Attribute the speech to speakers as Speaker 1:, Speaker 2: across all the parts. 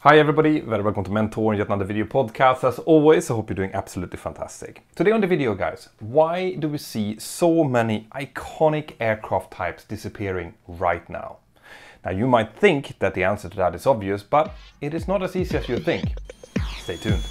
Speaker 1: Hi everybody, very welcome to Mentor and yet another video podcast. As always, I hope you're doing absolutely fantastic. Today on the video, guys, why do we see so many iconic aircraft types disappearing right now? Now you might think that the answer to that is obvious, but it is not as easy as you think. Stay tuned.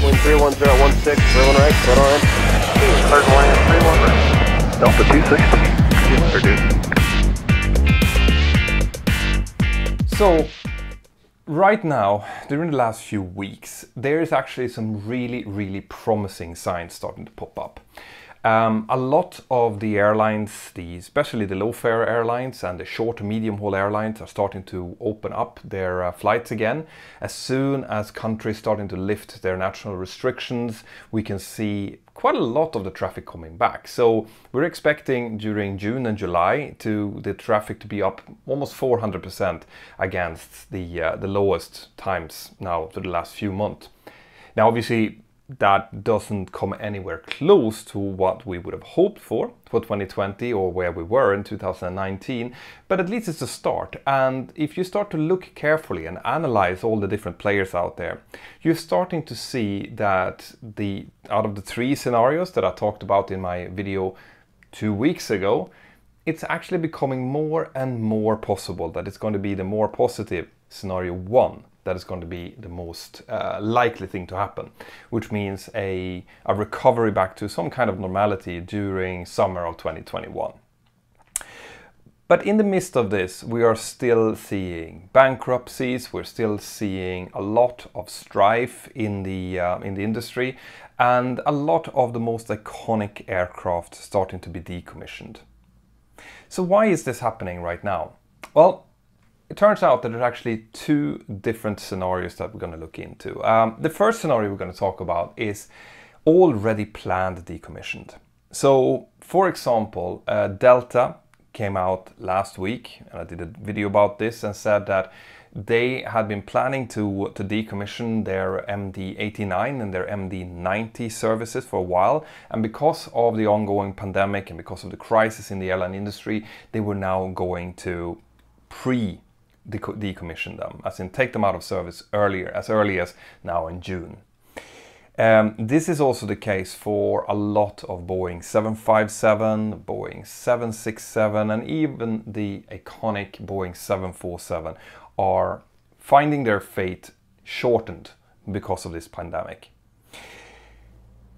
Speaker 2: 131016, 31 right, right on. Third warning, 31 right. Delta 260. Introduced.
Speaker 1: So, right now, during the last few weeks, there is actually some really promising signs starting to pop up. A lot of the airlines, especially the low-fare airlines and the short to medium-haul airlines, are starting to open up their flights again. As soon as countries starting to lift their national restrictions, we can see quite a lot of the traffic coming back. So we're expecting during June and July the traffic to be up almost 400% against the lowest times now for the last few months. Now, obviously, that doesn't come anywhere close to what we would have hoped for 2020 or where we were in 2019, but at least it's a start. And if you start to look carefully and analyze all the different players out there, you're starting to see that out of the three scenarios that I talked about in my video 2 weeks ago, it's actually becoming more and more possible that it's going to be the more positive scenario one that is going to be the most likely thing to happen, which means a recovery back to some kind of normality during summer of 2021. But in the midst of this, we are still seeing bankruptcies, we're still seeing a lot of strife in the industry, and a lot of the most iconic aircraft starting to be decommissioned. So why is this happening right now? Well, it turns out that there's actually two different scenarios that we're going to look into. The first scenario we're going to talk about is already planned decommissioned. So, for example, Delta came out last week, and I did a video about this, and said that they had been planning to decommission their MD-89 and their MD-90 services for a while, and because of the ongoing pandemic and because of the crisis in the airline industry, they were now going to decommission them, as in take them out of service as early as now in June. This is also the case for a lot of Boeing 757, Boeing 767, and even the iconic Boeing 747 are finding their fate shortened because of this pandemic.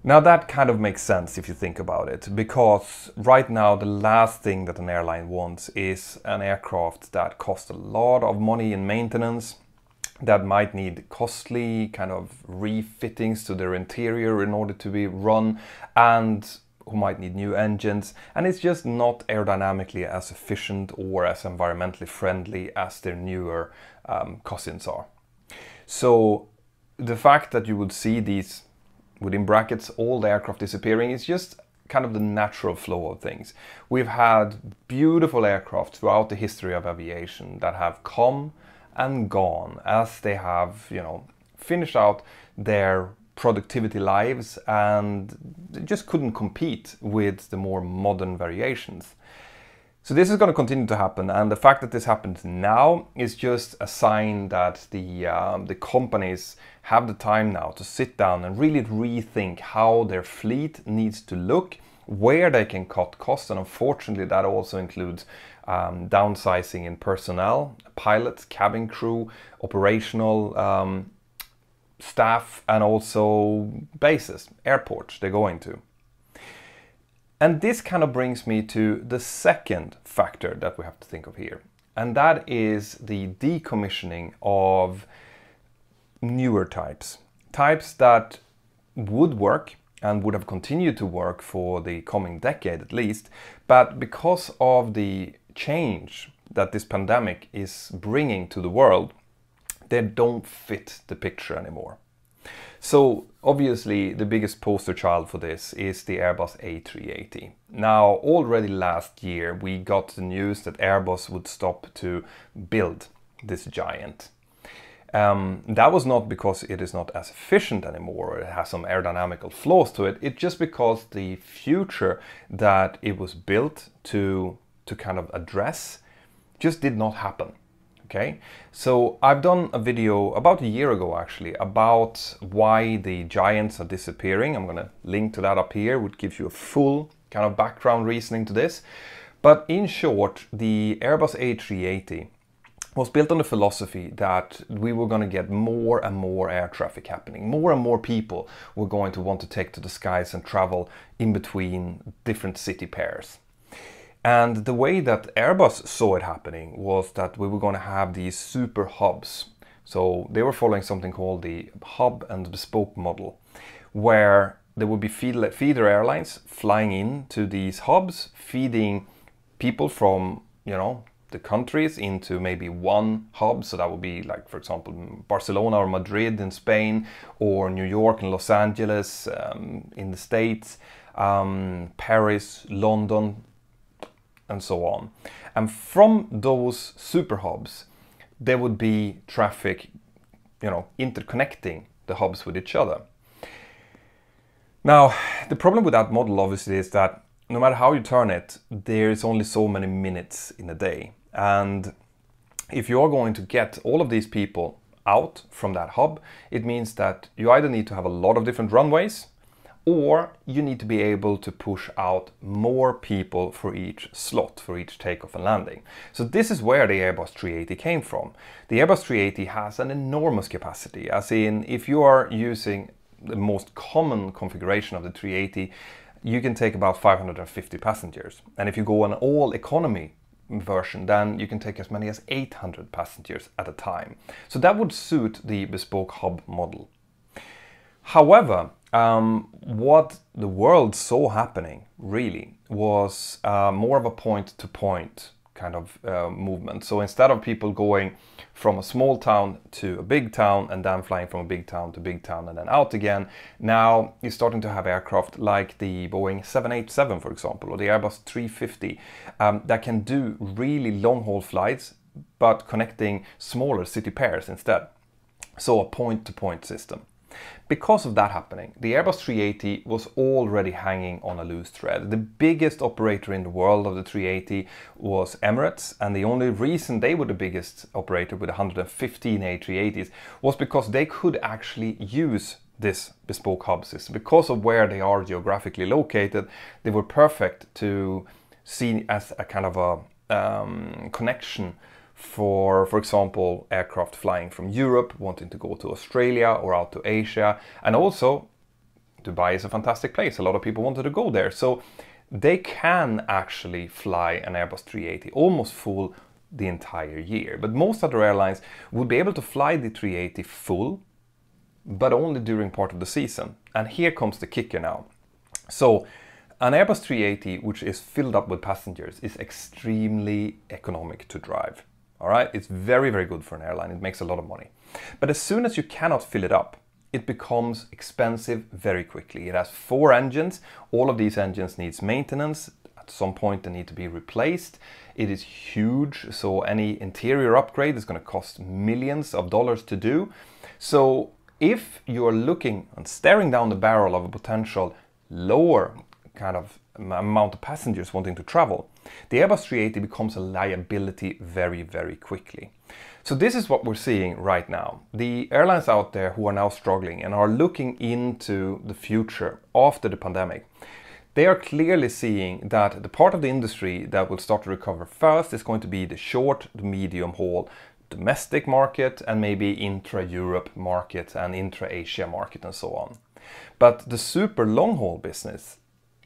Speaker 1: Now that kind of makes sense if you think about it, because right now the last thing that an airline wants is an aircraft that costs a lot of money in maintenance, that might need costly kind of refittings to their interior in order to be run, and who might need new engines, and it's just not aerodynamically as efficient or as environmentally friendly as their newer cousins are. So the fact that you would see these, within brackets, all the aircraft disappearing is just kind of the natural flow of things. We've had beautiful aircraft throughout the history of aviation that have come and gone as they have, finished out their productivity lives and they just couldn't compete with the more modern variations. So this is going to continue to happen, and the fact that this happens now is just a sign that the companies have the time now to sit down and really rethink how their fleet needs to look, where they can cut costs, and unfortunately that also includes downsizing in personnel, pilots, cabin crew, operational staff, and also bases, airports they're going to. And this kind of brings me to the second factor that we have to think of here, and that is the decommissioning of newer types that would work and would have continued to work for the coming decade at least, but because of the change that this pandemic is bringing to the world, they don't fit the picture anymore. So obviously the biggest poster child for this is the Airbus A380. Now, already last year we got the news that Airbus would stop to build this giant. That was not because it is not as efficient anymore, or it has some aerodynamical flaws to it. It's just because the future that it was built to kind of address Just did not happen. Okay, so I've done a video about a year ago actually about why the giants are disappearing. I'm going to link to that up here, which gives you a full kind of background reasoning to this. But in short, the Airbus A380 was built on the philosophy that we were going to get more and more air traffic happening. More and more people were going to want to take to the skies and travel in between different city pairs. And the way that Airbus saw it happening was that we were going to have these super hubs. So they were following something called the hub and bespoke model, where there would be feeder airlines flying into these hubs, feeding people from, you know, the countries into maybe one hub. So that would be like, for example, Barcelona or Madrid in Spain, or New York and Los Angeles in the States, Paris, London, and so on. And from those super hubs, there would be traffic, you know, interconnecting the hubs with each other. Now, the problem with that model obviously is that no matter how you turn it, there is only so many minutes in a day. And if you are going to get all of these people out from that hub, it means that you either need to have a lot of different runways, or you need to be able to push out more people for each slot, for each takeoff and landing. So this is where the Airbus 380 came from. The Airbus 380 has an enormous capacity, as in if you are using the most common configuration of the 380, you can take about 550 passengers. And if you go an all economy version, then you can take as many as 800 passengers at a time. So that would suit the bespoke hub model. However, what the world saw happening really was more of a point-to-point kind of movement. So instead of people going from a small town to a big town and then flying from a big town to big town and then out again, now you're starting to have aircraft like the Boeing 787, for example, or the Airbus 350 that can do really long-haul flights, but connecting smaller city pairs instead. So a point-to-point system. Because of that happening, the Airbus 380 was already hanging on a loose thread. The biggest operator in the world of the 380 was Emirates, and the only reason they were the biggest operator with 115 A380s was because they could actually use this bespoke hub system. Because of where they are geographically located, they were perfect to see as a kind of a connection for example, aircraft flying from Europe, wanting to go to Australia or out to Asia. And also, Dubai is a fantastic place. A lot of people wanted to go there. So they can actually fly an Airbus 380 almost full the entire year. But most other airlines would be able to fly the 380 full, but only during part of the season. And here comes the kicker now. So an Airbus 380, which is filled up with passengers, is extremely economic to drive. All right, it's very, very good for an airline. It makes a lot of money. But as soon as you cannot fill it up, it becomes expensive very quickly. It has 4 engines. All of these engines needs maintenance. At some point, they need to be replaced. It is huge, so any interior upgrade is going to cost millions of dollars to do. So if you're looking and staring down the barrel of a potential lower kind of amount of passengers wanting to travel, the Airbus 380 becomes a liability very, very quickly. So this is what we're seeing right now. The airlines out there who are now struggling and are looking into the future after the pandemic, they are clearly seeing that the part of the industry that will start to recover first is going to be the short to medium haul domestic market and maybe intra-Europe market and intra-Asia market and so on. But the super long haul business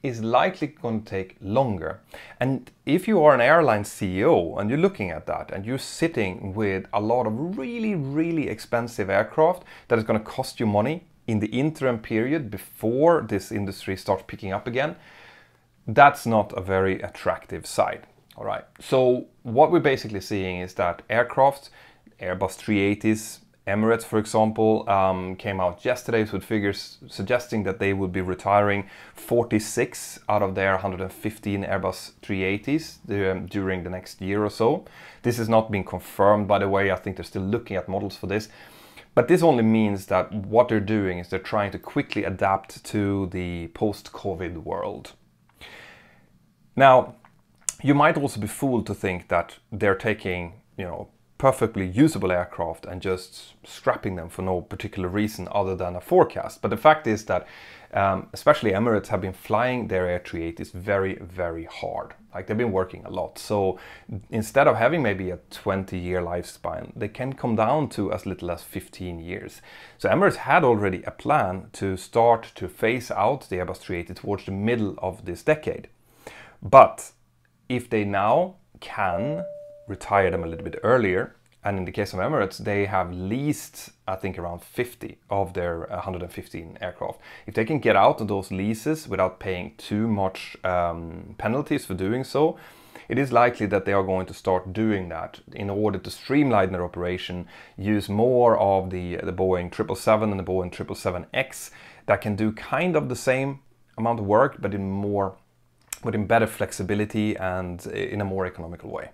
Speaker 1: is likely going to take longer. And if you are an airline CEO and you're looking at that and you're sitting with a lot of really, really expensive aircraft that is going to cost you money in the interim period before this industry starts picking up again, that's not a very attractive sight. All right. So what we're basically seeing is that aircraft, Airbus 380s, Emirates, for example, came out yesterday with figures suggesting that they would be retiring 46 out of their 115 Airbus 380s during the next year or so. This has not been confirmed, by the way. I think they're still looking at models for this. But this only means that what they're doing is they're trying to quickly adapt to the post-COVID world. Now, you might also be fooled to think that they're taking, you know, perfectly usable aircraft and just scrapping them for no particular reason other than a forecast. But the fact is that especially Emirates have been flying their A380s very, very hard. Like, they've been working a lot. So instead of having maybe a 20-year lifespan, they can come down to as little as 15 years. So Emirates had already a plan to start to phase out the Airbus A380 towards the middle of this decade. But if they now can retire them a little bit earlier, and in the case of Emirates, they have leased, I think, around 50 of their 115 aircraft. If they can get out of those leases without paying too much penalties for doing so, it is likely that they are going to start doing that in order to streamline their operation, use more of the Boeing 777 and the Boeing 777X that can do kind of the same amount of work, but in better flexibility and in a more economical way.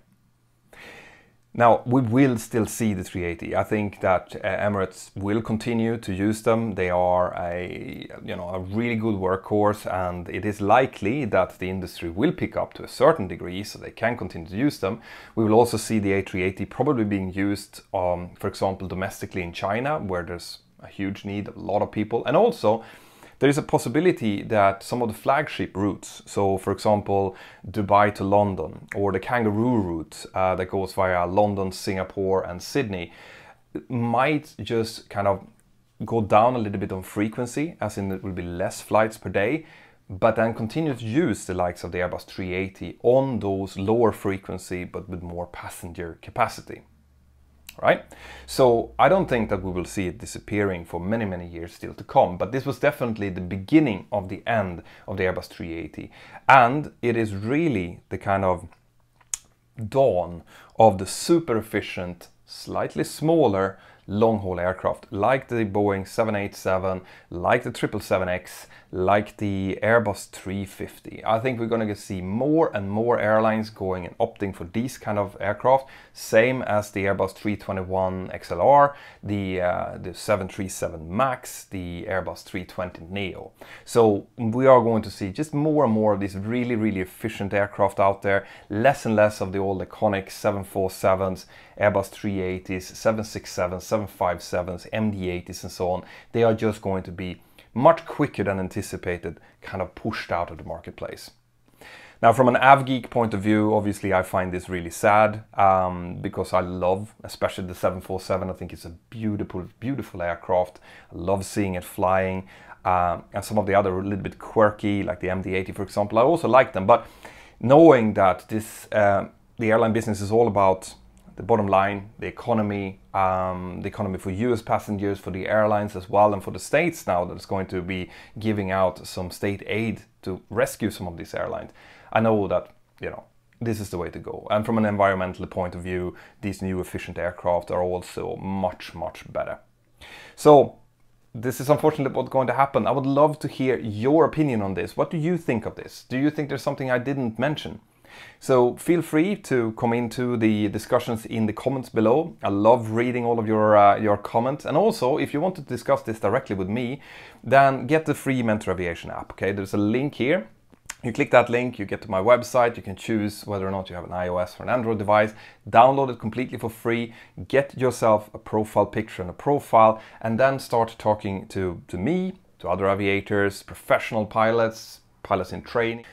Speaker 1: Now, we will still see the 380. I think that Emirates will continue to use them. They are a really good workhorse, and it is likely that the industry will pick up to a certain degree so they can continue to use them. We will also see the A380 probably being used, for example, domestically in China, where there's a huge need, a lot of people, and also there is a possibility that some of the flagship routes, so for example Dubai to London or the Kangaroo route that goes via London, Singapore and Sydney, might just kind of go down a little bit on frequency, as in it will be less flights per day, but then continue to use the likes of the Airbus 380 on those lower frequency but with more passenger capacity. Right? So I don't think that we will see it disappearing for many, many years still to come, but this was definitely the beginning of the end of the Airbus 380, and it is really the kind of dawn of the super efficient, slightly smaller long-haul aircraft like the Boeing 787, like the 777X, like the Airbus 350. I think we're going to see more and more airlines going and opting for these kind of aircraft, same as the Airbus 321 XLR, the 737 MAX, the Airbus 320 Neo. So we are going to see just more and more of these really, really efficient aircraft out there, less and less of the old iconic 747s, Airbus 380s, 767s, 757s, MD-80s and so on. They are just going to be much quicker than anticipated, kind of pushed out of the marketplace. Now, from an AvGeek point of view, obviously I find this really sad because I love, especially the 747. I think it's a beautiful, beautiful aircraft. I love seeing it flying. And some of the other a little bit quirky, like the MD-80, for example, I also like them. But knowing that this, the airline business is all about the bottom line, the economy for US passengers, for the airlines as well, and for the states now that's going to be giving out some state aid to rescue some of these airlines. I know that, you know, this is the way to go. And from an environmental point of view, these new efficient aircraft are also much, much better. So this is unfortunately what's going to happen. I would love to hear your opinion on this. What do you think of this? Do you think there's something I didn't mention? So feel free to come into the discussions in the comments below. I love reading all of your comments. And also, if you want to discuss this directly with me, then get the free Mentor Aviation app. Okay, there's a link here. You click that link, you get to my website, you can choose whether or not you have an iOS or an Android device, download it completely for free, get yourself a profile picture and a profile, and then start talking to me, to other aviators, professional pilots, pilots in training.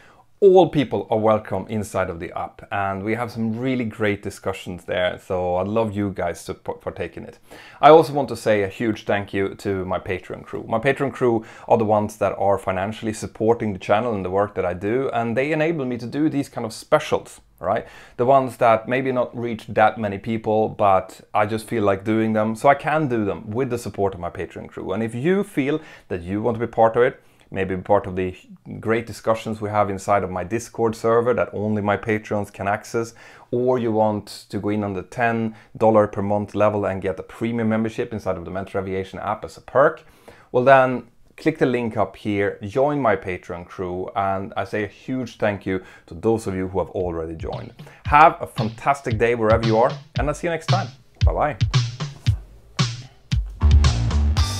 Speaker 1: All people are welcome inside of the app, and we have some really great discussions there, so I'd love you guys to partake in it. I also want to say a huge thank you to my Patreon crew. My Patreon crew are the ones that are financially supporting the channel and the work that I do, and they enable me to do these kind of specials, right? The ones that maybe not reach that many people, but I just feel like doing them, so I can do them with the support of my Patreon crew. And if you feel that you want to be part of it, maybe part of the great discussions we have inside of my Discord server that only my patrons can access, or you want to go in on the $10 per month level and get a premium membership inside of the Mentor Aviation app as a perk, well then click the link up here, join my Patreon crew, and I say a huge thank you to those of you who have already joined. Have a fantastic day wherever you are, and I'll see you next time. Bye-bye.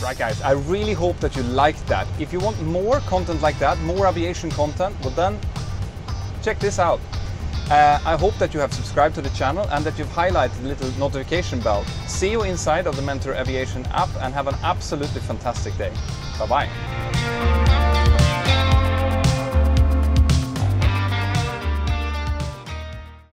Speaker 1: Right guys, I really hope that you liked that. If you want more content like that, more aviation content, well then check this out. I hope that you have subscribed to the channel and that you've highlighted the little notification bell. See you inside of the Mentor Aviation app and have an absolutely fantastic day. Bye-bye.